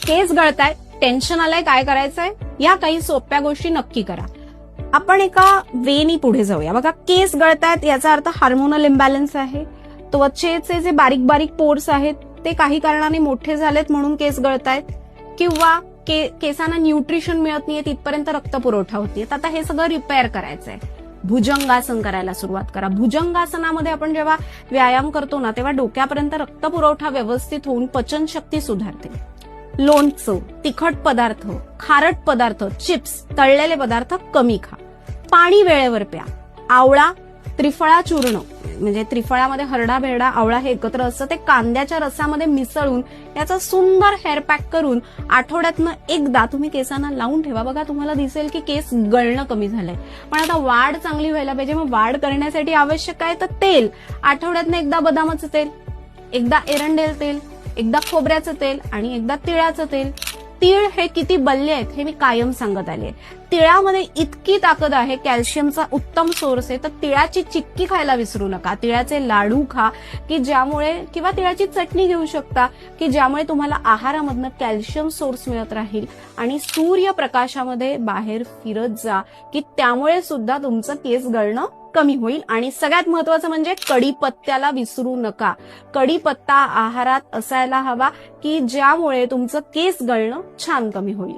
केस गळतायत, tension आलंय, काय करायचंय? या काही सोप्या गोष्टी नक्की करा. आपण एका वेनी पुढे जाऊया. बघा, केस गळतायत याचा अर्थ हार्मोनल इम्बॅलन्स आहे. त्वचेचे जे बारीक बारीक पोर्स आहेत ते काही कारणाने मोठे झालेत म्हणून केस गळतायत, किंवा केसांना न्यूट्रिशन मिळत नाहीये, तिथपर्यंत रक्त पुरवठा होतीये. आता हे सगळं रिपेअर करायचंय. भुजंगासन करायला सुरुवात करा. भुजंगासनामध्ये आपण जेव्हा व्यायाम करतो ना, तेव्हा डोक्यापर्यंत रक्त पुरवठा व्यवस्थित होऊन पचनशक्ती सुधारते. लोणचं, तिखट पदार्थ, खारट पदार्थ, चिप्स, तळलेले पदार्थ कमी खा. पाणी वेळेवर प्या. आवळा, त्रिफळा चूर्ण, म्हणजे त्रिफळामध्ये हरडा, भेरडा, आवळा हे एकत्र असतं, ते कांद्याच्या रसामध्ये मिसळून याचा सुंदर हेअर पॅक करून आठवड्यातनं एकदा तुम्ही केसांना लावून ठेवा. बघा, तुम्हाला दिसेल की केस गळणं कमी झालंय. पण आता वाढ चांगली व्हायला पाहिजे. मग वाढ करण्यासाठी आवश्यक आहे तर तेल. आठवड्यातनं एकदा बदामाचं तेल, एकदा एरंडेल तेल, एकदा खोबऱ्याचं तेल आणि एकदा तिळाचं तेल. तीळ हे किती बल्ले आहेत हे मी कायम सांगत आले. तिळामध्ये इतकी ताकद आहे, कॅल्शियमचा उत्तम सोर्स आहे. तर तिळाची चिक्की खायला विसरू नका. तिळाचे लाडू खा की ज्यामुळे, किंवा तिळाची चटणी घेऊ शकता की ज्यामुळे तुम्हाला आहारामधनं कॅल्शियम सोर्स मिळत राहील. आणि सूर्यप्रकाशामध्ये बाहेर फिरत जा की त्यामुळे सुद्धा तुमचं केस गळणं कमी होईल. आणि सगळ्यात महत्वाचं म्हणजे कढीपत्त्याला विसरू नका. कढीपत्ता आहारात असायला हवा की ज्यामुळे तुमचं केस गळणं छान कमी होईल.